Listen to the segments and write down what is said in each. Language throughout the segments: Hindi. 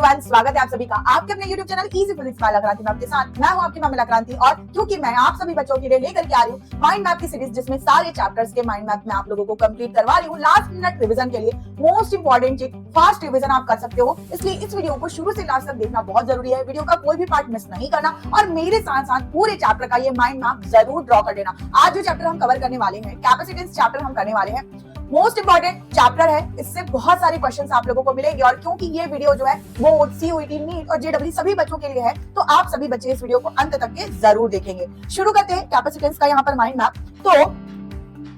एवरीवन, स्वागत है आप सभी का आपके अपने YouTube चैनल इजी फिजिक्स वाला क्रांति मैम के साथ। मैं हूं आपकी मामिला क्रांति और क्योंकि मैं आप सभी बच्चों के लिए लेकर के आ रही हूं माइंड मैप की सीरीज, जिसमें सारे चैप्टर्स के माइंड मैप में आप लोगों को कंप्लीट करवा रही हूं लास्ट मिनट रिवीजन के लिए। मोस्ट इंपॉर्टेंट चीज, फास्ट रिवीजन आप कर सकते हो, इसलिए इस वीडियो को शुरू से लास्ट तक देखना बहुत जरूरी है। वीडियो का कोई भी पार्ट मिस नहीं करना और मेरे साथ साथ पूरे चैप्टर का ये माइंड मैप जरूर ड्रॉ कर देना। आज जो चैप्टर हम कवर करने वाले हैं, कैपेसिटेंस चैप्टर हम करने वाले हैं, मोस्ट इंपॉर्टेंट चैप्टर है। इससे बहुत सारे क्वेश्चंस आप लोगों को मिलेंगे और क्योंकि ये वीडियो जो है वो सीयूईटी, नीट और जेडब्ल्यू सभी बच्चों के लिए है, तो आप सभी बच्चे इस वीडियो को अंत तक के जरूर देखेंगे। शुरू करते हैं कैपेसिटेंस का यहाँ पर माइंड मैप। तो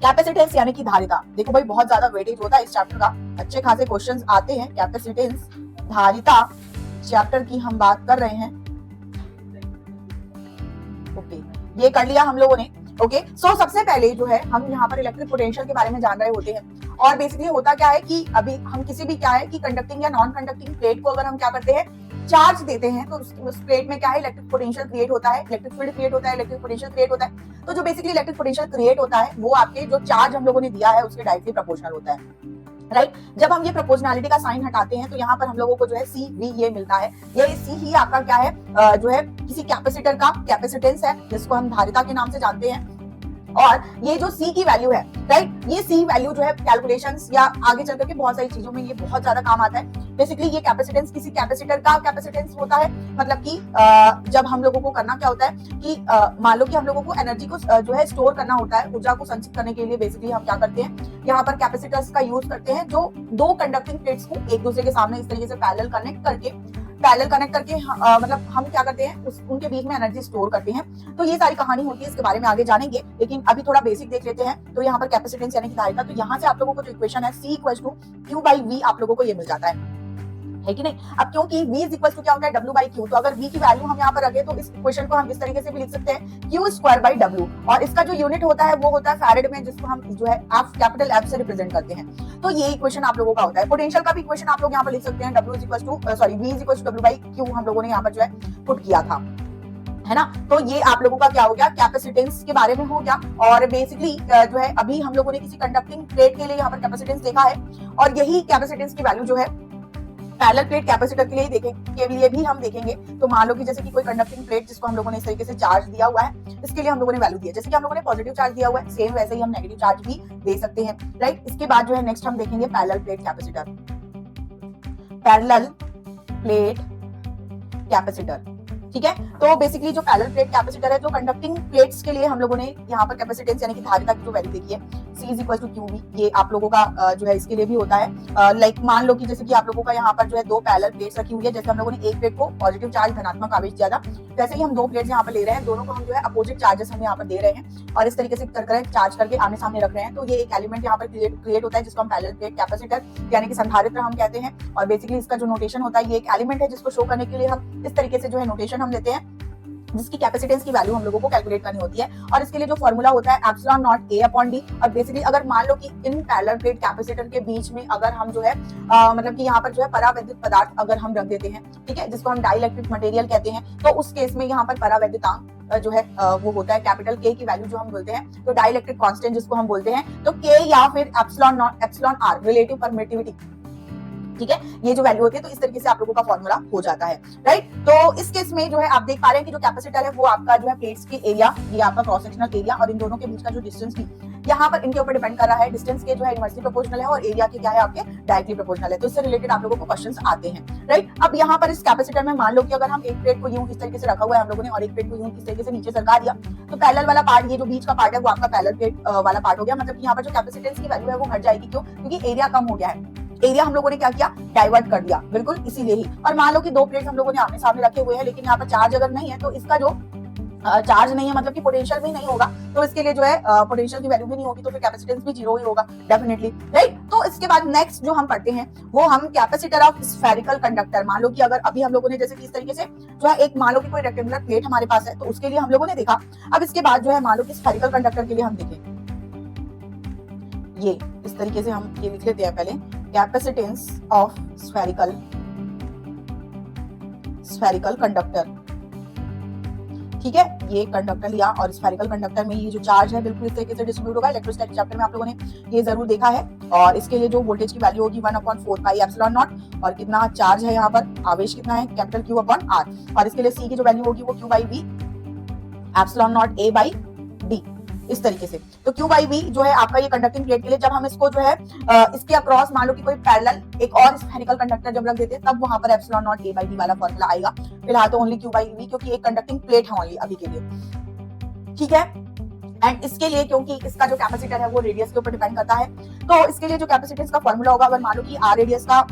कैपेसिटेंस यानी कि धारिता, देखो भाई बहुत ज्यादा वेटेज होता है इस चैप्टर का, अच्छे खासे क्वेश्चंस आते हैं। कैपेसिटेंस धारिता चैप्टर की हम बात कर रहे हैं। ओके, ये कर लिया हम लोगों ने। ओके, सो सबसे पहले जो है हम यहाँ पर इलेक्ट्रिक पोटेंशियल के बारे में जान रहे होते हैं। और बेसिकली होता क्या है कि अभी हम किसी भी क्या है कि कंडक्टिंग या नॉन कंडक्टिंग प्लेट को अगर हम क्या करते हैं, चार्ज देते हैं, तो उस प्लेट में क्या है, इलेक्ट्रिक पोटेंशियल क्रिएट होता है, इलेक्ट्रिक फील्ड क्रिएट होता है, इलेक्ट्रिक पोटेंशियल क्रिएट होता है। तो जो बेसिकली इलेक्ट्रिक पोटेंशियल क्रिएट होता है वो आपके जो चार्ज हम लोगों ने दिया है उसके डायरेक्टली प्रोपोर्शनल होता है, राइट। जब हम ये प्रोपोर्शनैलिटी का साइन हटाते हैं तो यहाँ पर हम लोगों को जो है सी वी ये मिलता है। ये सी ही आपका क्या है, जो है किसी कैपेसिटर का कैपेसिटेंस है, जिसको हम धारिता के नाम से जानते हैं। और ये जो सी की वैल्यू है, राइट, ये सी वैल्यू जो है कैलकुलेशंस या आगे चल करके बहुत सारी चीजों में ये बहुत ज्यादा काम आता है। बेसिकली ये कैपेसिटेंस किसी कैपेसिटर का कैपेसिटेंस होता है, मतलब कि जब हम लोगों को करना क्या होता है कि मान लो कि हम लोगों को एनर्जी को जो है स्टोर करना होता है, ऊर्जा को संचित करने के लिए बेसिकली हम क्या करते हैं, यहाँ पर कैपेसिटर्स का यूज करते हैं, जो दो कंडक्टिंग प्लेट्स को एक दूसरे के सामने इस तरीके से पैरेलल कनेक्ट करके मतलब हम क्या करते हैं उनके बीच में एनर्जी स्टोर करते हैं। तो ये सारी कहानी होती है, इसके बारे में आगे जानेंगे, लेकिन अभी थोड़ा बेसिक देख लेते हैं। तो यहाँ पर कैपेसिटेंस यानी कि धारिता, तो यहाँ से आप लोगों को जो इक्वेशन है C = Q/V आप लोगों को ये मिल जाता है कि नहीं। अब क्योंकि V = क्या होता है, W/Q, तो अगर V की वैल्यू हम यहाँ पर रखें तो इस इक्वेशन को हम इस तरीके से भी लिख सकते हैं Q²/W, और इसका जो यूनिट होता है वो होता है फैरेड में, जिसको हम जो है कैपिटल F से रिप्रेजेंट करते हैं। तो ये इक्वेशन आप लोगों का होता है। पोटेंशियल का भी इक्वेशन आप लोग यहाँ पर लिख सकते हैं, V = W/Q हम लोगों ने यहाँ पर जो है पुट किया था, है ना। तो ये आप लोगों का क्या हो गया, कैपेसिटेंस के बारे में हो गया। और बेसिकली जो है अभी हम लोगों ने किसी कंडक्टिंग प्लेट के लिए यहाँ पर कैपेसिटेंस देखा है, और यही कैपेसिटेंस की वैल्यू जो है पैरेलल प्लेट कैपेसिटर के लिए के लिए भी हम देखेंगे। तो मान लो कि जैसे कि कोई कंडक्टिंग प्लेट जिसको हम लोगों ने इस तरीके से चार्ज दिया हुआ है, इसके लिए हम लोगों ने वैल्यू दिया, जैसे कि हम लोगों ने पॉजिटिव चार्ज दिया हुआ है, सेम वैसे ही हम नेगेटिव चार्ज भी दे सकते हैं, राइट। इसके बाद जो है नेक्स्ट हम देखेंगे parallel plate capacitor. Parallel plate capacitor, ठीक है। तो बेसिकली जो पैरेलल प्लेट कैपेसिटर है, जो कंडक्टिंग प्लेट्स के लिए हम लोगों ने यहाँ पर कैपेसिटेंस यानी कि धारिता की जो वैल्यू देखी है C = QV, ये आप लोगों का जो है इसके लिए भी होता है। लाइक मान लो कि जैसे कि आप लोगों का यहाँ पर जो है दो पैरेलल प्लेट्स रखी हुई है, जैसे हम लोगों ने एक प्लेट को पॉजिटिव चार्ज धनात्मक आवेश दिया था, वैसे ही हम दो प्लेट्स यहाँ पर ले रहे हैं, दोनों को हम जो है अपोजिट चार्जेस हम यहाँ पर दे रहे हैं और इस तरीके से चार्ज करके आमने सामने रख रहे हैं। तो ये एक एलिमेंट यहाँ पर क्रिएट होता है जिसको हम पैरेलल प्लेट कैपेसिटर यानी कि संधारित्र हम कहते हैं। और बेसिकली इसका जो नोटेशन होता है, ये एक एलिमेंट है जिसको शो करने के लिए हम इस तरीके से जो है नोटेशन हम लेते हैं, जिसकी कैपेसिटेंस की वैल्यू हम लोगों को कैलकुलेट करनी होती है। और इसके लिए जो फॉर्मूला होता है ε0A/d। और बेसिकली अगर मान लो कि इन पैरेलल प्लेट कैपेसिटर के बीच में अगर हम जो है मतलब कि यहाँ पर जो है परावैद्युत पदार्थ अगर हम रख देते हैं, ठीक है, जिसको हम डाइलेक्ट्रिक मटेरियल कहते हैं, तो उस केस में यहाँ पर परावैद्युतांक जो है वो होता है कैपिटल K की वैल्यू जो हम बोलते हैं, तो डाइलेक्ट्रिक कांस्टेंट जिसको हम बोलते हैं, तो K या फिर εr रिलेटिव परमिटिविटी, ठीक है, ये जो वैल्यू होती है। तो इस तरीके से आप लोगों का फॉर्मूला हो जाता है, राइट। तो इस केस में जो है आप देख पा रहे हैं कि जो कैपेसिटर है वो आपका जो है प्लेट्स की एरिया, ये आपका क्रॉस सेक्शनल एरिया, और इन दोनों के बीच का जो डिस्टेंस भी यहाँ पर इनके ऊपर डिपेंड कर रहा है। डिस्टेंस के जो है इनवर्सली प्रोपोर्शनल है और एरिया के क्या है आपके डायरेक्टली प्रोपोर्शनल है। तो इससे रिलेटेड आप लोगों को क्वेश्चंस आते हैं, राइट। अब यहाँ पर इस कैपेसिटर में मान लो कि अगर हम एक प्लेट को यूं इस तरीके से रखा हुआ है हम लोगों ने और एक प्लेट को यूं इस तरीके से नीचे सरका दिया, तो पैरेलल वाला पार्ट, ये जो बीच का पार्ट है वो आपका पैरेलल प्लेट वाला पार्ट हो गया। मतलब यहाँ पर जो कैपेसिटेंस की वैल्यू है वो घट जाएगी, क्यों, क्योंकि एरिया कम हो गया है, एरिया हम लोगों ने क्या किया, डाइवर्ट कर दिया, बिल्कुल इसीलिए ही। और मान लो कि दो प्लेट्स हम लोगों ने आमने सामने रखे हुए हैं, लेकिन यहाँ पर चार्ज अगर नहीं है, तो इसका जो चार्ज नहीं है मतलब कि पोटेंशियल भी नहीं होगा, तो इसके लिए जो है पोटेंशियल की वैल्यू भी नहीं होगी, तो फिर कैपेसिटेंस भी 0 ही होगा डेफिनेटली, राइट। तो इसके बाद नेक्स्ट जो हम पढ़ते हैं वो हम कैपेसिटर ऑफ स्फेरिकल कंडक्टर। मान लो कि अगर अभी हम लोगों ने जैसे कि इस तरीके से जो है एक मान लो कि कोई रेक्टेंगुलर प्लेट हमारे पास है, तो उसके लिए हम लोगों ने देखा। अब इसके बाद जो है मान लो कि स्फेरिकल कंडक्टर के लिए हम देखें, ये इस तरीके से हम ये लिख लेते हैं पहले, कैपेसिटेंस ऑफ स्फेरिकल कंडक्टर, ठीक है, ये कंडक्टर लिया और स्फेरिकल कंडक्टर में ये जो चार्ज है बिल्कुल इस तरीके से डिस्ट्रीब्यूट होगा। इलेक्ट्रोस्टैटिक चैप्टर में आप लोगों ने ये जरूर देखा है। और इसके लिए जो वोल्टेज की वैल्यू होगी 1/4 पाई एप्सिलॉन नॉट, और कितना चार्ज है यहाँ पर, आवेश कितना है, कैपिटल Q अपॉन R। और इसके लिए C की जो वैल्यू होगी वो Q by V epsilon naught A by D, इस तरीके से। तो Q बाई V जो है आपका ये कंडक्टिंग प्लेट के लिए, जब हम इसको जो है इसके अक्रॉस मान लो कि कोई पैरेलल एक और स्फेरिकल कंडक्टर जब रख देते हैं, तब वहां पर epsilon naught A by D वाला फॉर्मूला आएगा। फिलहाल तो ओनली Q बाई V, क्योंकि एक कंडक्टिंग प्लेट है ओनली अभी के लिए, ठीक है। एंड इसके लिए क्योंकि इसका जो कैपेसिटर है वो रेडियस के ऊपर डिपेंड करता है, तो इसके लिए जो कैपेसिटेंस का फॉर्मूला होगा, अगर मान लो कि R रेडियस का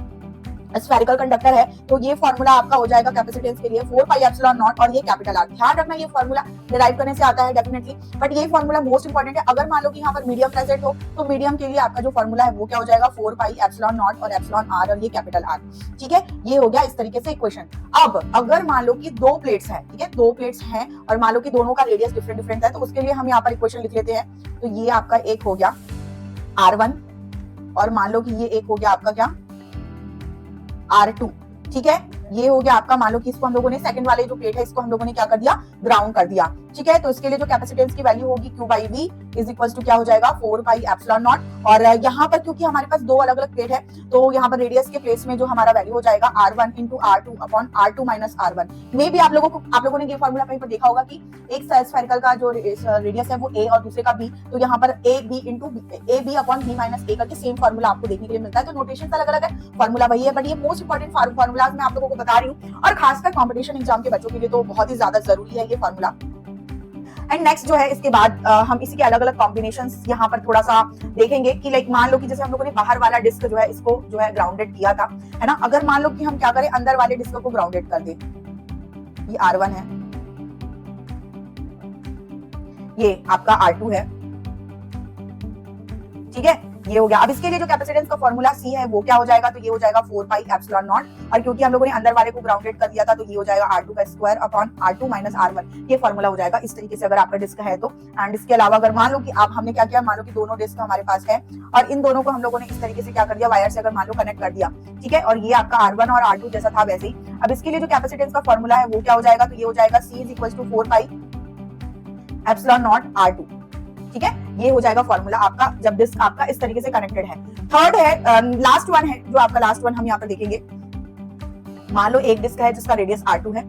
स्फेरिकल कंडक्टर है, तो ये फॉर्मूला आपका हो जाएगा कैपेसिटेंस के लिए 4 पाई एप्सिलॉन नॉट, और ये कैपिटल R। ध्यान रखना ये फॉर्मूला डिराइव करने से आता है डेफिनेटली, बट ये फॉर्मूला मोस्ट इंपॉर्टेंट है। अगर मान लो कि यहाँ पर मीडियम प्रेजेंट हो, तो मीडियम के लिए आपका जो फॉर्मूला है वो क्या हो जाएगा, 4 पाई एप्सिलॉन नॉट और एप्सिलॉन R, और ये कैपिटल R, ठीक है। ये हो गया इस तरीके से इक्वेशन। अब अगर मान लो कि दो प्लेट्स हैं, ठीक है, दो प्लेट्स हैं और मान लो कि दोनों का रेडियस डिफरेंट है, तो उसके लिए हम यहाँ पर इक्वेशन लिख लेते हैं। तो ये आपका एक हो गया R1, और मान लो कि ये एक हो गया आपका क्या, R2, ठीक है। ये हो गया आपका, मान लो कि इसको हम लोगों ने सेकंड वाले जो प्लेट है इसको हम लोगों ने क्या कर दिया, ग्राउंड कर दिया, ठीक है। तो इसके लिए जो कैपेसिटेंस की वैल्यू होगी Q by V is equal to क्या हो जाएगा, 4 पाई एप्सिलॉन नॉट। और यहाँ पर क्योंकि हमारे पास दो अलग अलग प्लेट है, तो यहाँ पर रेडियस के प्लेस में जो हमारा वैल्यू हो जाएगा R1 into R2 upon R2 minus R1। में भी आप लोगों ने ये फॉर्मूला कहीं पर देखा होगा कि एक स्फेरिकल का जो रेडियस है वो A और दूसरे का B, तो यहाँ पर AB into AB upon B minus A करके सेम फॉर्मूला आपको देखने के लिए मिलता है। तो नोटेशन अलग अलग है, फॉर्मूला वही है, बट ये मोस्ट इंपॉर्टेंट फॉर्मूलाज मैं आप लोगों को बता रही हूँ, और खासकर कॉम्पिटिशन एग्जाम के बच्चों के लिए तो बहुत ही ज्यादा जरूरी है ये फॉर्मूला। एंड नेक्स्ट जो है इसके बाद हम इसी के अलग अलग कॉम्बिनेशंस यहाँ पर थोड़ा सा देखेंगे कि लाइक मान लो कि जैसे हम लोगों ने बाहर वाला डिस्क जो है इसको जो है ग्राउंडेड किया था, है ना। अगर मान लो कि हम क्या करें, अंदर वाले डिस्क को ग्राउंडेड कर दें, ये R1 है, ये आपका R2 है, ठीक है, ये हो गया। अब इसके लिए जो कैपेसिटेंस का फॉर्मूला C है वो क्या हो जाएगा, तो ये हो जाएगा 4 पाई एप्सिलॉन नॉट, और क्योंकि हम लोगों ने अंदर वाले को ग्राउंडेड कर दिया था, तो ये हो जाएगा R2 का square upon R2 minus R1। ये फॉर्मूला हो जाएगा इस तरीके से अगर आपका डिस्क है तो। एंड इसके अलावा अगर मान लो कि हमने क्या किया, मान लो कि दोनों डिस्क हमारे पास है, और इन दोनों को हम लोगों ने इस तरीके से क्या कर दिया, वायर से अगर मान लो कनेक्ट कर दिया, ठीक है, और ये आपका R1 और R2 जैसा था वैसे ही। अब इसके लिए जो कैपेसिटेंस का फॉर्मूला है वो क्या हो जाएगा, तो ये हो जाएगा C is equal to 4 pi epsilon naught R2, ठीक है। ये हो जाएगा फॉर्मूला आपका जब डिस्क आपका इस तरीके से कनेक्टेड है। थर्ड है, लास्ट वन है जो आपका लास्ट वन हम यहाँ पर देखेंगे। मान लो एक डिस्क है जिसका रेडियस R2 है,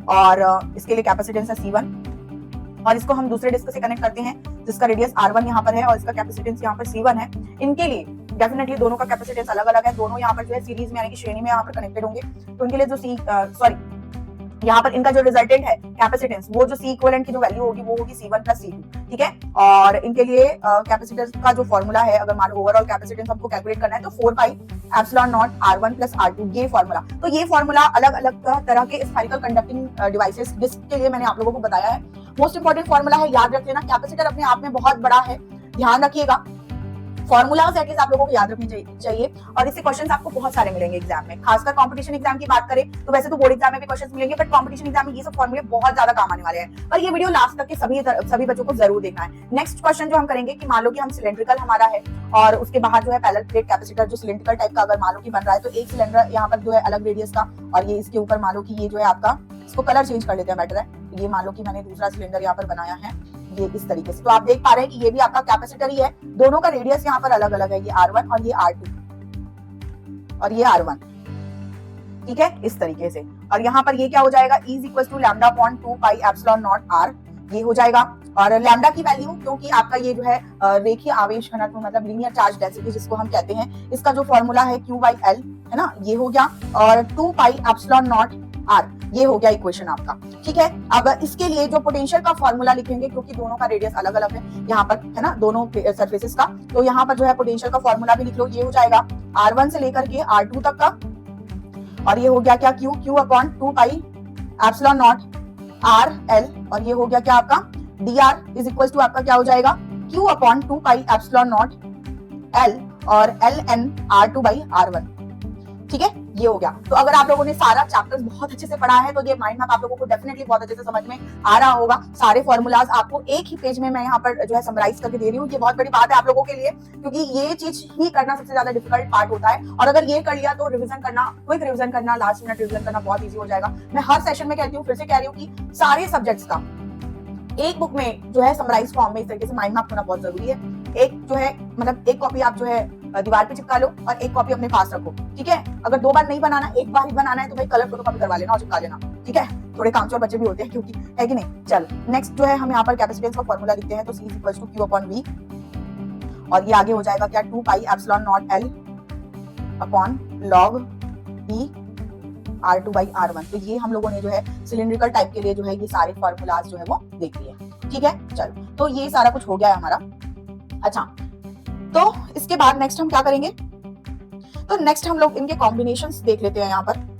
और इसके लिए कैपेसिटेंस है C1, और इसको हम दूसरे डिस्क से कनेक्ट करते हैं जिसका रेडियस R1 यहाँ पर है और इसका कैपेसिटेंस यहाँ पर C1 है। इनके लिए डेफिनेटली दोनों का कैपेसिटेंस अलग अलग है, दोनों यहाँ पर जो है सीरीज में यानी कि श्रेणी में यहाँ पर कनेक्टेड होंगे। तो इनके लिए जो यहाँ पर इनका जो रिजल्टेंट है कैपेसिटेंस, वो जो C इक्विवेलेंट की जो वैल्यू होगी वो होगी C1 प्लस C2, ठीक है। और इनके लिए कैपेसिटेंस का जो फॉर्मूला है, अगर मान लो ओवरऑल कैपेसिटेंस हमको कैलकुलेट करना है, तो 4 pi epsilon not R1 plus R2, ये फॉर्मूला। तो ये फॉर्मूला अलग अलग तरह के स्फेरिकल कंडक्टिंग डिवाइसेस डिस्क के लिए मैंने आप लोगों को बताया है। मोस्ट इंपॉर्टेंट फॉर्मूला है, याद रख लेना। कैपेसिटर अपने आप में बहुत बड़ा है, ध्यान रखिएगा। फॉर्मूलाज एटलीस्ट आप लोगों को याद रखने चाहिए, और इससे क्वेश्चंस आपको बहुत सारे मिलेंगे एग्जाम में। खासकर कंपटीशन एग्जाम की बात करें तो वैसे तो बोर्ड एग्जाम में भी क्वेश्चंस मिलेंगे, बट कंपटीशन एग्जाम में ये सब फॉर्मूले बहुत ज्यादा काम आने वाले हैं। और ये वीडियो लास्ट तक के सभी बच्चों को जरूर देखना है। नेक्स्ट क्वेश्चन जो हम करेंगे कि मान लो कि हम सिलेंड्रिकल हमारा है, और उसके बाहर जो है पैरेलल प्लेट कैपेसिटर जो सिलेंड्रिकल टाइप का अगर मान लो कि बन रहा है, तो एक सिलेंडर यहाँ पर जो है अलग रेडियस का, और ये इसके ऊपर मान लो कि ये जो है आपका, इसको कलर चेंज कर लेते हैं बेटर है। ये मान लो कि मैंने दूसरा सिलेंडर यहाँ पर बनाया है, ये इस तरीके से। तो आप देख पा रहे हैं कि ये भी आपका कैपेसिटर ही है, दोनों का रेडियस यहाँ पर अलग अलग है, ये R1 और ये R2 और ये R1, ठीक है, इस तरीके से। और यहाँ पर ये क्या हो जाएगा, E is equal to lambda upon 2 pi epsilon naught R, ये हो जाएगा। और लैम्डा की वैल्यू, क्योंकि आपका ये जो है रेखीय आवेश घनत्व मतलब लीनियर चार्ज डेंसिटी जिसको हम कहते हैं, इसका जो फॉर्मूला है Q बाई L, है ना, ये हो गया, और 2 पाई एप्सिलॉन नॉट R, ये हो गया इक्वेशन आपका, ठीक है। अब इसके लिए जो पोटेंशियल का फॉर्मूला लिखेंगे, क्योंकि दोनों का रेडियस अलग अलग है यहाँ पर, है ना, दोनों सरफेसेस का, तो यहाँ पर जो है पोटेंशियल का फॉर्मूला भी लिख लो। ये हो जाएगा R1 से लेकर के R2 तक का, और ये हो गया क्या, Q upon 2 pi epsilon naught R L, और ये हो गया क्या आपका dr इज इक्वल टू आपका क्या हो जाएगा, Q upon 2 pi epsilon naught L और ln R2 बाई R1, ठीक है, ये हो गया। तो अगर आप लोगों ने सारा चैप्टर्स बहुत अच्छे से पढ़ा है, तो ये माइंड मैप आप लोगों को डेफिनेटली बहुत अच्छे से समझ में आ रहा होगा। सारे फॉर्मूलाज आपको एक ही पेज में मैं यहाँ पर जो है समराइज करके दे रही हूँ। ये बहुत बड़ी बात है आप लोगों के लिए, क्योंकि ये चीज ही करना सबसे ज्यादा डिफिकल्ट पार्ट होता है, और अगर ये कर लिया तो रिविजन करना, क्विक रिविजन करना, लास्ट मिनट रिविजन करना बहुत ईजी हो जाएगा। मैं हर सेशन में कहती हूँ, फिर से कह रही हूँ कि सारे सब्जेक्ट्स का एक बुक में जो है समराइज फॉर्म में इस तरीके से माइंड मैप होना बहुत जरूरी है। एक जो है मतलब एक कॉपी आप जो है दीवार पे चिपका लो और एक कॉपी अपने पास रखो, ठीक है। अगर 2 बार नहीं बनाना, एक बार ही बनाना है तो भाई कलर फोटोकॉपी करवा लेना और चिपका लेना, ठीक है। थोड़े कामचोर बच्चे भी होते हैं क्योंकि, है कि नहीं। चल नेक्स्ट जो है हम यहाँ पर कैपेसिटेंस का फॉर्मूला लिखते हैं, तो C equals to Q upon V, और ये आगे हो जाएगा क्या 2 pi epsilon naught L upon log B R2/R1। तो ये हम लोगों ने जो है सिलिंड्रिकल टाइप के लिए जो है ये सारे फॉर्मूलाज जो है वो देख लिए, ठीक है। चलो तो ये सारा कुछ हो गया है हमारा। अच्छा, तो इसके बाद नेक्स्ट हम क्या करेंगे, तो नेक्स्ट हम लोग इनके कॉम्बिनेशंस देख लेते हैं यहाँ पर।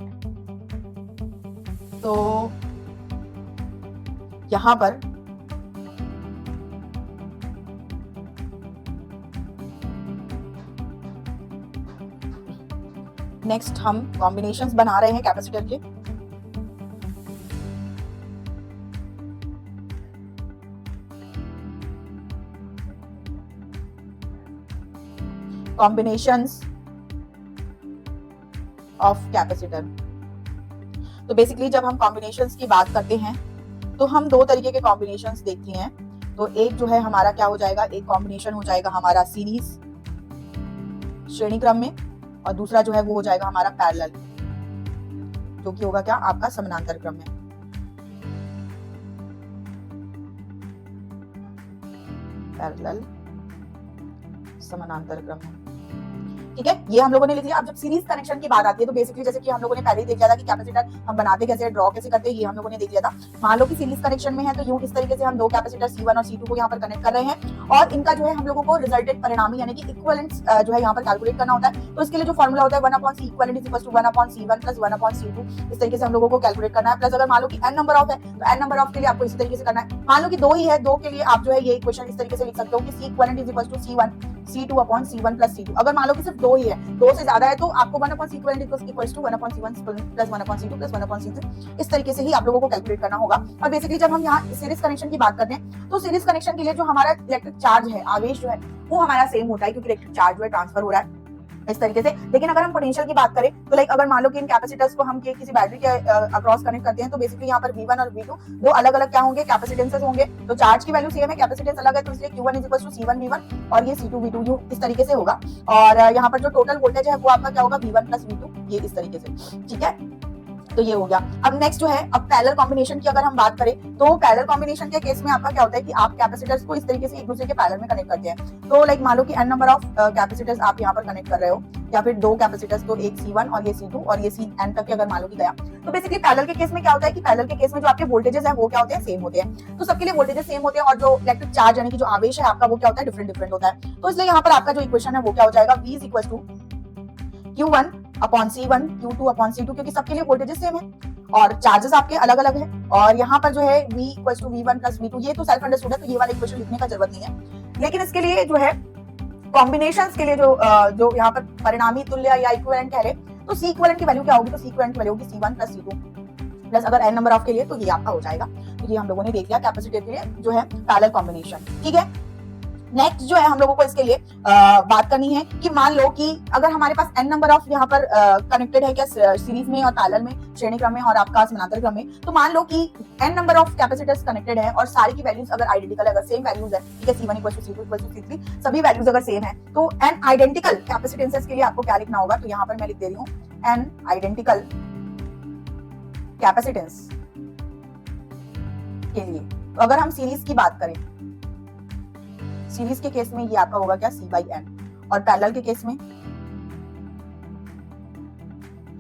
तो यहाँ पर नेक्स्ट हम कॉम्बिनेशंस बना रहे हैं कैपेसिटर के। Combinations of capacitor. तो बेसिकली जब हम कॉम्बिनेशंस की बात करते हैं तो हम 2 तरीके के कॉम्बिनेशंस देखते हैं। तो एक जो है हमारा क्या हो जाएगा, एक कॉम्बिनेशन हो जाएगा हमारा सीरीज श्रेणी क्रम में, और दूसरा जो है वो हो जाएगा हमारा पैरेलल, जो कि होगा क्या आपका समानांतर क्रम में। पैरेलल समानांतर क्रम में, ठीक है। ये हम लोगों ने लिख लिया। अब जब सीरीज कनेक्शन की बात आती है तो बेसिकली जैसे कि हम लोगों ने पहले ही देख लिया था कि कैपेसिटर हम बनाते कैसे, ड्रॉ कैसे करते हैं, ये हम लोगों ने देख लिया था। मान लो कि सीरीज कनेक्शन में है तो यूं इस तरीके से हम 2 कैपेसिटर C1 और C2 को यहाँ पर कनेक्ट कर रहे हैं, और इनका जो है हम लोगों को रिजल्टेंट परिणामी यानी कि इक्विवेलेंस जो है यहाँ पर कैलकुलेट करना होता है। तो इसके लिए जो फॉर्मूला होता है 1/C equivalent is equals to 1/C1 plus 1/C2, इस तरीके से हम लोगों को कैलकुलेट करना है। प्लस अगर मान लो कि n नंबर ऑफ है तो n नंबर ऑफ के लिए आपको इसी तरीके से करना है। मान लो कि 2 ही है, 2 के लिए आप जो है ये इक्वेशन इस तरीके से लिख सकते हो कि C equivalent is equals to C1 C2 upon C1 plus C2। अगर मान लो कि सिर्फ 2 ही है, 2 से ज्यादा है तो आपको 1/C equivalent equals to 1/C1 plus 1/C2 plus 1/C3, इस तरीके से ही आप लोगों को कैलकुलेट करना होगा। और बेसिकली जब हम यहाँ सीरीज कनेक्शन की बात करते हैं तो सीरीज कनेक्शन के लिए जो हमारा इलेक्ट्रिक चार्ज है, आवेश जो है वो हमारा सेम होता है, क्योंकि इलेक्ट्रिक चार्ज जो है ट्रांसफर हो रहा है इस तरीके से। लेकिन अगर हम पोटेंशियल की बात करें तो लाइक अगर मान लो कि इन कैपेसिटर्स को हम किसी बैटरी के अक्रॉस कनेक्ट करते हैं तो बेसिकली यहाँ पर V1 और V2 दो अलग अलग क्या होंगे, कैपेसिटेंसेस होंगे। तो चार्ज की वैल्यू सेम है, कैपेसिटेंस अलग है, तो इसलिए Q1 is equals to C1 V1 और ये C2 V2 यू इस तरीके से होगा। और यहाँ पर जो टोटल वोल्टेज है वो आपका क्या होगा V1 प्लस V2, ये इस तरीके से, ठीक है। तो ये हो गया। अब नेक्स्ट जो है, अब पैरेलल कॉम्बिनेशन की अगर हम बात करें तो पैरेलल कॉम्बिनेशन के केस में आपका क्या होता है कि आप कैपेसिटर्स को इस तरीके से एक दूसरे के पैरेलल में कनेक्ट करते हैं। तो लाइक मान लो कि n नंबर ऑफ कैपेसिटर्स आप यहाँ पर कनेक्ट कर रहे हो, या फिर 2 कैपेसिटर्स, तो एक C1 और ये C2 और ये Cn तक के अगर मान लो कि गया। तो बेसिकली पैरेलल के केस में क्या होता है कि पैरेलल के केस में जो आपके वोल्टेजेस है वो क्या होते हैं, सेम होते हैं। तो सबके लिए वोल्टेजेस सेम होते हैं, और जो इलेक्ट्रिक चार्ज यानी कि जो आवेश है आपका वो क्या होता है, डिफरेंट होता है। तो इसलिए यहाँ पर आपका जो इक्वेशन है वो क्या हो जाएगा, V is equal to Q1 upon C1 Q2 upon C2, क्योंकि सबके लिए वोल्टेजेस सेम है और चार्जेस आपके अलग अलग है। और यहाँ पर जो है V equals to V1 plus V2, ये तो सेल्फ अंडरस्टूड है, तो ये वाला इक्वेशन लिखने का जरूरत नहीं है। लेकिन इसके लिए जो है कॉम्बिनेशंस के लिए जो यहाँ पर परिणामी तुल्य या इक्विवेलेंट कह रहे, तो C इक्विवेलेंट की वैल्यू क्या होगी, तो C इक्विवेलेंट की वैल्यू होगी C1 प्लस C2 प्लस अगर n नंबर ऑफ के लिए तो ये आपका हो जाएगा। तो ये हम लोगों ने देख लिया कैपेसिटर के लिए जो है पैरेलल कॉम्बिनेशन, ठीक है। नेक्स्ट जो है हम लोगों को इसके लिए बात करनी है कि मान लो कि अगर हमारे पास n नंबर ऑफ यहाँ पर कनेक्टेड है क्या सीरीज में और पैरेलल में, श्रेणी क्रम में और आपका समानांतर क्रम में। तो मान लो कि n number of capacitors connected है और सारी की वैल्यूज अगर आइडेंटिकल, अगर सेम वैल्यूज है, ठीक है, C1 equal to C2 equal to C3, सभी वैल्यूज अगर सेम है तो n आइडेंटिकल कैपेसिटेंसेस के लिए आपको क्या लिखना होगा, तो यहाँ पर मैं लिख दे रही हूँ n आइडेंटिकल कैपेसिटेंस के लिए। तो अगर हम सीरीज की बात करें, सीरीज के केस में ये आपका होगा क्या C/N, और पैरेलल के केस में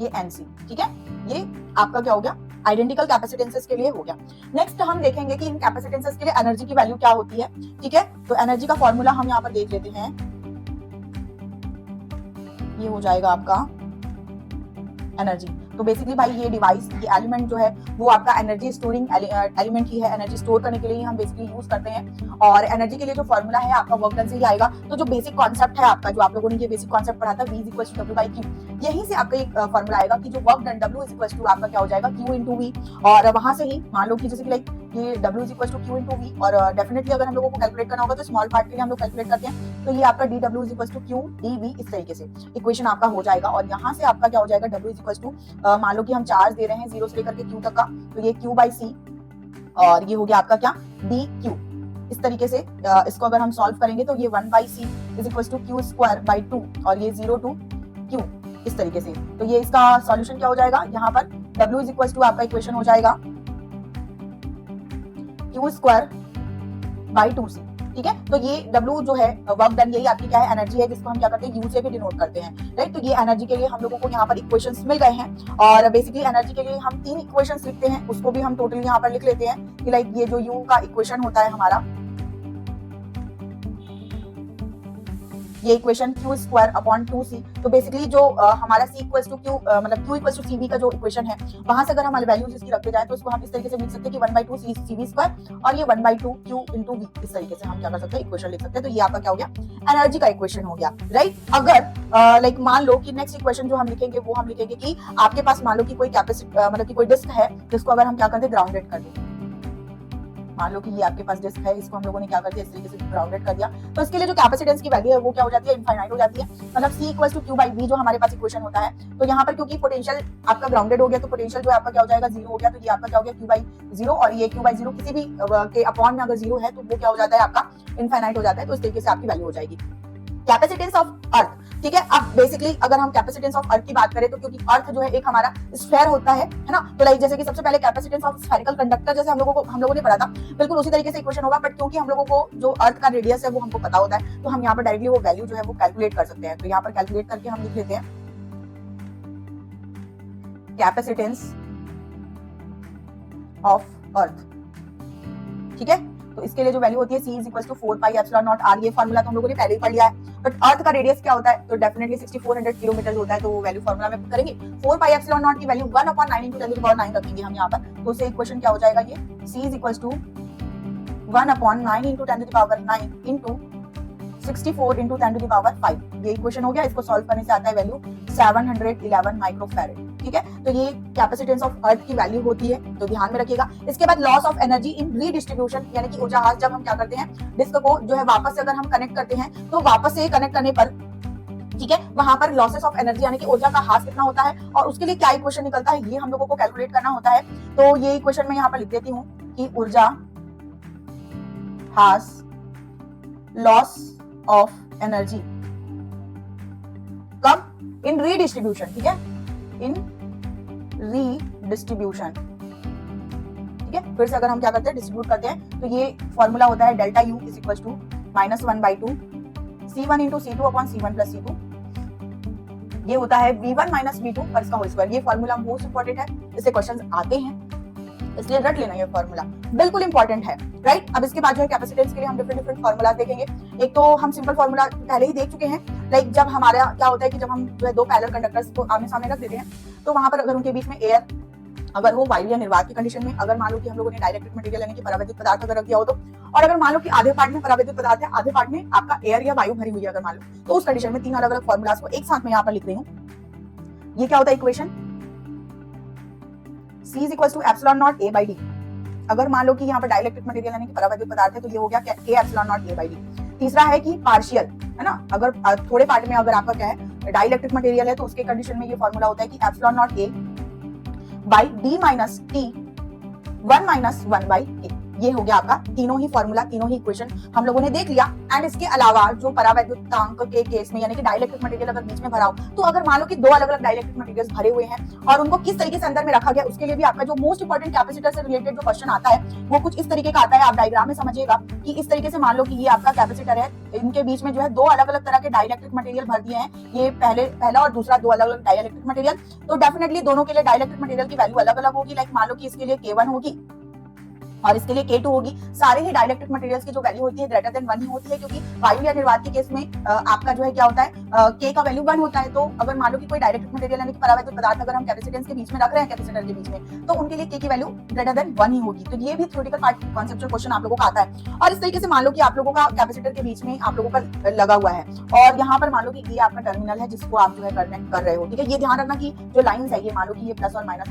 ये NC, ठीक है। ये आपका क्या हो गया, आइडेंटिकल कैपेसिटेंसेस के लिए हो गया। नेक्स्ट हम देखेंगे कि इन कैपेसिटेंसेस के लिए एनर्जी की वैल्यू क्या होती है, ठीक है। तो एनर्जी का फॉर्मूला हम यहाँ पर देख लेते हैं, ये हो जाएगा आपका एनर्जी। तो बेसिकली भाई ये डिवाइस, ये एलिमेंट जो है वो आपका एनर्जी स्टोरिंग एलिमेंट ही है, एनर्जी स्टोर करने के लिए ही हम बेसिकली यूज करते हैं। और एनर्जी के लिए जो फॉर्मूला है आपका वर्क डन से ही आएगा। तो जो बेसिक कॉन्सेप्ट है आपका, जो आप लोगों ने ये बेसिक कॉन्सेप्ट पढ़ा था, V is equal to W/Q, यहीं से आपका एक फॉर्मूला आएगा कि जो work done W is equal to आपका क्या हो जाएगा, Q इंटू V। और वहां से ही मान लो कि जैसे कि लाइक ये W is equal to Q into V, और डेफिनेटली अगर हम लोगों को कैलकुलेट करना होगा तो स्मॉल पार्ट के लिए हम लोग कैलकुलेट करते हैं, तो ये आपका dW is equal to Q dV, इस तरीके से इक्वेशन आपका हो जाएगा। और यहाँ से आपका क्या हो जाएगा, W इज इक्वल टू मान लो कि हम चार्ज दे रहे हैं 0 से लेकर के Q तक का, तो ये Q/C और ये हो गया आपका क्या, डी क्यू। इस तरीके से इसको अगर हम सॉल्व करेंगे तो ये 1/c is equal to Q square by 2 और ये 0 टू क्यू, इस तरीके से। तो ये इसका सॉल्यूशन क्या हो जाएगा, यहाँ पर w इज इक्वल टू आपका इक्वेशन हो जाएगा क्यू स्क्वायर बाई 2c। ठीक है, तो ये W जो है वर्क डन, यही आपकी क्या है, एनर्जी है, जिसको हम क्या करते हैं, U से भी डिनोट करते हैं, राइट। तो ये एनर्जी के लिए हम लोगों को यहाँ पर इक्वेशंस मिल गए हैं और बेसिकली एनर्जी के लिए हम 3 इक्वेशंस लिखते हैं, उसको भी हम टोटली यहाँ पर लिख लेते हैं कि लाइक ये जो U का इक्वेशन होता है हमारा, ये equation q square upon 2c। तो बेसिकली जो हमारा c इक्वल्स टू q मतलब q इक्वल्स टू cv का जो इक्वेशन है, वहां से अगर हमारे वैल्यूज इसकी रखते जाए तो इसको हम इस तरीके से लिख सकते हैं कि 1/2 cv स्क्वायर और ये 1/2 q into v, इस तरीके से हम क्या कर सकते हैं, इक्वेशन लिख सकते हैं। तो ये आपका क्या हो गया, एनर्जी का इक्वेशन हो गया, राइट। अगर लाइक मान लो कि नेक्स्ट इक्वेशन जो हम लिखेंगे वो हम लिखेंगे कि आपके पास मान लो कि कोई कैपेसिटी मतलब कि कोई डिस्क है जिसको अगर हम क्या करते हैं, ग्राउंडेड कर दें। मान लो कि ये आपके पास डिस्क है, इसको हम लोगों ने क्या कर दिया, इस तरीके से ग्राउंडेड कर दिया, तो इसके लिए जो कैपेसिटेंस की वैल्यू है वो क्या हो जाती है, इनफाइनाइट हो जाती है। मतलब c equals to q by v जो हमारे पास इक्वेशन होता है, तो यहाँ पर क्योंकि पोटेंशियल आपका ग्राउंडेड हो गया तो पोटेंशियल जो आपका क्या हो जाएगा, 0 हो गया। तो ये आपका क्या हो गया, q बाई 0 और ये q बाई 0 किसी भी के अपॉन में अगर 0 है तो वो क्या हो जाता है, आपका इनफाइनाइट हो जाता है। तो इस तरीके से आपकी वैल्यू हो जाएगी। कैपेसिटेंस ऑफ अर्थ, ठीक है। अब बेसिकली अगर हम कैपेसिटेंस ऑफ अर्थ की बात करें तो क्योंकि अर्थ जो है एक हमारा स्फेयर होता है ना, तो लाइक जैसे कि सबसे पहले कैपेसिटेंस ऑफ स्फेरिकल कंडक्टर जैसे हम लोगों ने पढ़ा था, बिल्कुल उसी तरीके से इक्वेशन होगा। बट क्योंकि हम लोगों को जो अर्थ का रेडियस है वो हमको पता होता है, तो हम यहाँ पर डायरेक्टली वो वैल्यू जो है वो कैलकुलेट कर सकते हैं। तो यहाँ पर कैलकुलेट करके हम लिख लेते हैं कैपेसिटेंस ऑफ अर्थ, ठीक है। तो इसके लिए जो वैल्यू होती है c is equal to 4 pi epsilon naught r, ये फार्मूला तो हम लोगों ने पहले ही पढ़ लिया है। बट अर्थ का रेडियस क्या होता है, तो डेफिनेटली 6400 किलोमीटर होता है। तो वो वैल्यू फार्मूला में करेंगे, 4 पाई एप्सिलॉन नॉट की value 1/9 into 10 to the power 9 रखेंगे हम यहाँ पर। तो उससे इक्वेशन क्या हो जाएगा, ये c is equal to 1/9 into 10 to the power 9 into 64 into 10 to the power 5, ये इक्वेशन हो गया। इसको सॉल्व करने से आता है वैल्यू 711 माइक्रोफैरेड, ठीक है। तो ये कैपेसिटेंस ऑफ अर्थ की वैल्यू होती है, तो ध्यान में रखिएगा। इसके बाद loss of energy in redistribution, यानी कि ऊर्जा ह्रास, जब हम क्या करते हैं, डिस्क को जो है वापस से अगर हम कनेक्ट करते हैं तो वापस से कनेक्ट करने पर, ठीक है, वहां पर लॉसेस ऑफ एनर्जी यानी कि ऊर्जा का ह्रास कितना होता है और उसके लिए क्या इक्वेशन निकलता है, ये हम लोगों को कैलकुलेट करना होता है। तो ये इक्वेशन मैं यहाँ पर लिख देती हूँ कि ऊर्जा ह्रास, लॉस ऑफ एनर्जी कब, इन रीडिस्ट्रीब्यूशन, ठीक है, इन रीडिस्ट्रीब्यूशन, ठीक है। फिर से अगर हम क्या करते हैं, डिस्ट्रीब्यूट करते हैं, तो ये फॉर्मूला होता है delta u is equal to -1/2 c1 into c2 upon c1 plus c2, ये होता है v1 माइनस v2 पर इसका होल स्क्वायर। ये फॉर्मूला मोस्ट इंपॉर्टेंट है, इससे क्वेश्चंस आते हैं, इसलिए रट लेना ये फॉर्मूला, बिल्कुल इंपॉर्टेंट है, राइट। अब इसके बाद जो है कैपेसिटेंस के लिए हम डिफरेंट फॉर्मूला देखेंगे। एक तो हम सिंपल फॉर्मूला पहले ही देख चुके हैं, लाइक जब हमारा क्या होता है कि जब हम जो है दो पैरेलल कंडक्टर्स को आमने सामने रख देते हैं, तो वहां पर अगर उनके बीच में एयर अगर वो वायु या निर्वात की कंडीशन में, अगर मान लो कि हम लोगों ने डाइलेक्ट्रिक मटेरियल यानी कि परावैद्युत पदार्थ अगर रख दिया हो तो, और अगर मान लो कि आधे पार्ट में परावैद्युत पदार्थ है, आधे पार्ट में आपका एयर या वायु भरी हुई है अगर मान लो, तो उस कंडीशन में 3 अलग अलग फॉर्मूलाज को एक साथ में यहाँ पर लिख रही हूँ। ये क्या होता है equation, c is equal to epsilon naught a by d। अगर मान लो कि यहाँ पर डाइलेक्ट्रिक मटेरियल यानी कि परावैद्युत पदार्थ है, तो ये हो गया क्या, a epsilon naught a by d। तीसरा है कि पार्शियल, है ना, अगर थोड़े पार्ट में अगर आपका क्या है डाइलेक्ट्रिक मटेरियल है, तो उसके कंडीशन में ये फॉर्मूला होता है कि epsilon naught a by d minus t 1 minus 1 by a। ये हो गया आपका तीनों ही फॉर्मूला, तीनों ही इक्वेशन हम लोगों ने देख लिया। एंड इसके अलावा जो परावैद्युतांक के केस में यानी कि डाइलेक्ट्रिक मटेरियल अगर बीच में भरा हो, तो अगर मान लो कि दो अलग अलग डाइलेक्ट्रिक मटेरियल्स भरे हुए हैं और उनको किस तरीके से अंदर में रखा गया, उसके लिए भी आपका जो मोस्ट इंपॉर्टेंट कैपेसिटर से रिलेटेड जो क्वेश्चन आता है वो कुछ इस तरीके का आता है। आप डायग्राम में समझिएगा कि इस तरीके से मान लो कि ये आपका कैपेसिटर है, इनके बीच में जो है दो अलग अलग तरह के डाइलेक्ट्रिक मटेरियल भर दिए हैं, ये पहला और दूसरा दो अलग अलग डाइलेक्ट्रिक मटेरियल। तो डेफिनेटली दोनों के लिए डाइलेक्ट्रिक मटेरियल की वैल्यू अलग अलग होगी। लाइक मान लो कि इसके लिए K1 होगी और इसके लिए K2 होगी। सारे ही डाइलेक्ट्रिक मटेरियल्स की जो वैल्यू होती है ग्रेटर देन 1 ही होती है, क्योंकि वायु या निर्वात के केस में आपका जो है क्या होता है, K का वैल्यू 1 होता है। तो अगर मान लो कि कोई डाइलेक्ट्रिक मटेरियल यानी कि परावैद्युत पदार्थ अगर हम कैपेसिटेंस के बीच में रख रहे हैं, कैपेसिटर के बीच में, तो उनके लिए K की वैल्यू ग्रेटर देन 1 ही होगी। तो ये भी थ्योरेटिकल पार्ट कॉन्सेप्चुअल क्वेश्चन आप लोगों का आता है। और इस तरीके से मान लो कि आप लोगों का कैपेसिटर के बीच में आप लोगों का लगा हुआ है और यहाँ पर मान लो कि ये आपका टर्मिनल है जिसको आप जो है कनेक्ट कर रहे हो, ठीक है। ये ध्यान रखना कि जो लाइंस है, ये मान लो कि ये प्लस और माइनस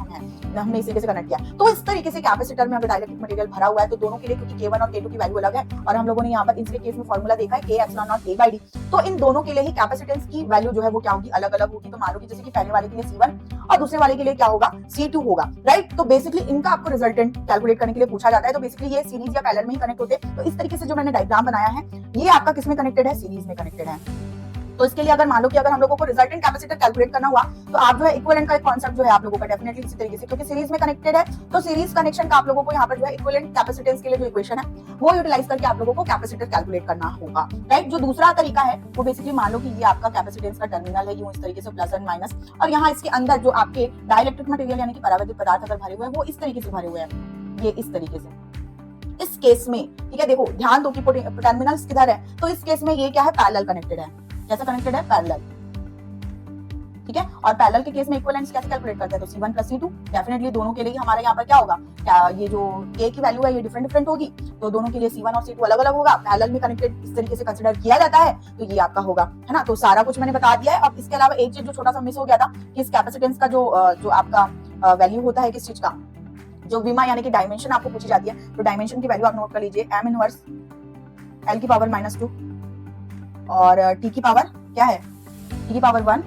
हमने इस तरीके से कनेक्ट किया। तो इस तरीके से कैपेसिटर में अगर डाइलेक्ट्रिक मटेरियल मटेरियल भरा हुआ है, तो दोनों के लिए क्योंकि K1 और K2 की वैल्यू अलग है और हम लोगों ने यहाँ पर इसके केस में फॉर्मूला देखा है K epsilon naught A by D, तो इन दोनों के लिए ही कैपेसिटेंस की वैल्यू जो है वो क्या होगी, अलग अलग होगी। तो मान लो कि जैसे कि पहले वाले के लिए C1 और दूसरे वाले के लिए क्या होगा, C2 होगा, राइट। तो बेसिकली इनका आपको रिजल्टेंट कैलकुलेट करने के लिए पूछा जाता है। तो बेसिकली ये सीरीज या पैरेलल में ही कनेक्ट होते हैं। तो इस तरीके से जो मैंने डायग्राम बनाया है ये आपका किसमें कनेक्टेड है, सीरीज में कनेक्टेड है। तो इसके लिए अगर मान लो कि अगर हम लोगों को रिजल्टेंट कैपेसिटर कैलकुलेट करना हुआ तो आप जो है इक्विवेलेंट का एक कांसेप्ट जो है आप लोगों का डेफिनेटली इसी तरीके से, क्योंकि सीरीज में कनेक्टेड है तो सीरीज कनेक्शन का आप लोगों को यहाँ पर जो है इक्विवेलेंट कैपेसिटेंस के लिए जो इक्वेशन है वो यूटिलाइज करके आप लोगों को कैपेसिटर कैलकुलेट करना होगा, राइट। जो दूसरा तरीका है वो बेसिकली मान लो कि ये आपका कैपेसिटेंस का टर्मिनल है, यूं इस तरीके से प्लस एंड माइनस, और यहाँ इसके अंदर जो आपके डाइलेक्ट्रिक मटेरियल यानी कि परावैद्युत पदार्थ अगर भरे हुए हैं वो इस तरीके से भरे हुए हैं, ये इस तरीके से। इस केस में ठीक है, देखो ध्यान दो कि टर्मिनल्स किधर है, तो इस केस में ये क्या है, पैरेलल कनेक्टेड है। कैसा कनेक्टेड है, पैरेलल, ठीक है। और पैरेलल के केस में इक्विवेलेंस कैसे कैलकुलेट करते हैं, तो C1 प्लस C2, डेफिनेटली दोनों के लिए हमारे यहाँ पर क्या होगा, क्या ये जो K की वैल्यू है ये डिफरेंट डिफरेंट होगी, तो दोनों के लिए C1 और C2 अलग अलग होगा। पैरेलल में कनेक्टेड इस तरीके से कंसीडर किया जाता है, तो ये आपका होगा, है ना। तो सारा कुछ मैंने बता दिया है। अब इसके अलावा एक चीज जो छोटा सा मिस हो गया था कि इस कैपेसिटेंस का जो आपका वैल्यू होता है किस चीज का, जो विमा यानी कि डायमेंशन आपको पूछी जाती है, तो डायमेंशन की वैल्यू आप नोट कर लीजिए, m इनवर्स L की पावर -2 और T की पावर क्या है, T की पावर 1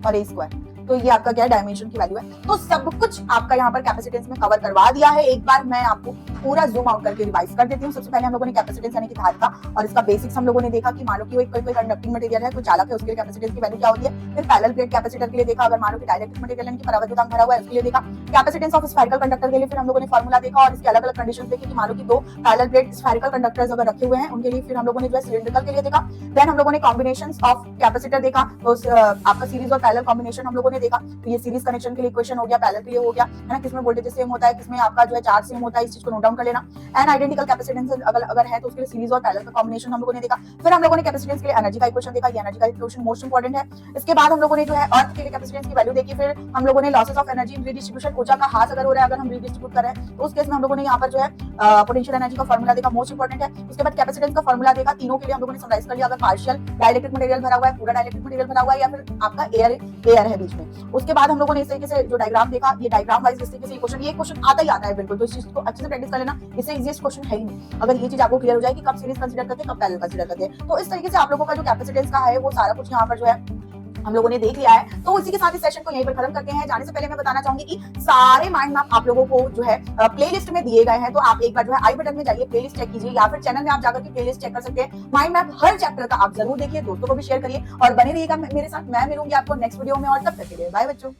और A स्क्वायर। तो ये आपका क्या है, डायमेंशन की वैल्यू है। तो सब कुछ आपका यहाँ पर कैपेसिटेंस में कवर करवा दिया है। एक बार मैं आपको पूरा जूम आउट करके रिवाइज कर देती हूँ। सबसे पहले हम लोगों ने कैपेसिटेंस यानी कि धारिता और इसका बेसिक्स हम लोगों ने देखा कि मान लो कि कोई कंडक्टिंग मटेरियल है, कोई चालक है, उसके लिए कैपेसिटेंस की वैल्यू क्या होती है। फिर पैरेलल प्लेट कैपेसिटर के लिए देखा, अगर मान लो कि डाइलेक्ट्रिक मटेरियल यानी कि परावैद्युत भरा हुआ है उसके लिए देखा। कैपेसिटेंस ऑफ स्फेरिकल कंडक्टर के लिए फिर हम लोगों ने फार्मूला देखा और इसके अलग अलग कंडीशंस देखी कि मान लो कि दो पैरेलल प्लेट स्फेरिकल कंडक्टर्स अगर रखे हुए हैं उनके लिए फिर हम लोगों ने जो है सिलिंड्रिकल के लिए देखा। देन हम लोगों ने कॉम्बिनेशंस ऑफ कैपेसिटर देखा, तो आपका सीरीज और पैरेलल कॉम्बिनेशन हम लोगों ने देखा। तो ये सीरीज कनेक्शन के लिए इक्वेशन हो गया, पैरेलल के लिए हो गया, है ना। किसमें वोल्टेज सेम होता है, किसमें आपका जो है चार्ज सेम होता है, इस चीज को नोट डाउन कर लेना। एंड आइडेंटिकल कैपेसिटेंस अगर है तो उसके लिए सीरीज और पैरेलल का कॉम्बिनेशन हम लोगों ने देखा। फिर हम लोगों ने कैपेसिटेंस के लिए एनर्जी का इक्वेशन देखा, ये एनर्जी का इक्वेशन मोस्ट इंपोर्टेंट है। इसके बाद हम लोगों ने जो है अर्थ के लिए कैपेसिटेंस की वैल्यू देखी। फिर हम लोगों ने losses of energy in redistribution, ऊर्जा का हास अगर हो रहा है, अगर हम रीडिस्ट्रीब्यूट कर रहे हैं तो उस केस में हम लोगों ने यहाँ पर जो है पोटेंशियल एनर्जी का फॉर्मूला देखा, मोस्ट इंपोर्टेंट है। उसके बाद कैपेसिटेंस का फॉर्मूला देखा, तीनों के लिए हम लोगों ने समराइज कर लिया, अगर पार्शियल डाइलेक्ट्रिक मटेरियल भरा हुआ है, पूरा डाइलेक्ट्रिक मटेरियल भरा हुआ है, या फिर आपका एयर है बीच में। उसके बाद हम लोगों ने इस तरीके से जो डायग्राम देखा, ये डायग्राम वाइज इस तरीके से ये क्वेश्चन आता ही आता है बिल्कुल, तो इस चीज को अच्छे से प्रैक्टिस कर लेना, इससे इजीएस्ट क्वेश्चन है ही नहीं। अगर ये चीज आपको क्लियर हो जाए कि कब सीरीज कंसीडर करते हैं, कब पैरेलल कंसीडर करते हैं, तो इस तरीके से आप लोगों का जो कैपेसिटेंस का है वो सारा कुछ यहाँ पर जो है हम लोगों ने देख लिया है। तो इसी के साथ इस सेशन को यहीं पर खत्म करते हैं। जाने से पहले मैं बताना चाहूंगी कि सारे माइंड मैप आप लोगों को जो है प्लेलिस्ट में दिए गए हैं, तो आप एक बार जो है आई बटन में जाइए, प्लेलिस्ट चेक कीजिए, या फिर चैनल में आप जाकर के प्लेलिस्ट चेक कर सकते हैं। माइंड मैप हर चैप्टर का आप जरूर देखिए, दोस्तों को भी शेयर करिए और बने रहिएगा मेरे साथ। मैं मिलूंगी आपको नेक्स्ट वीडियो में, और तब तक के लिए बाय बच्चों।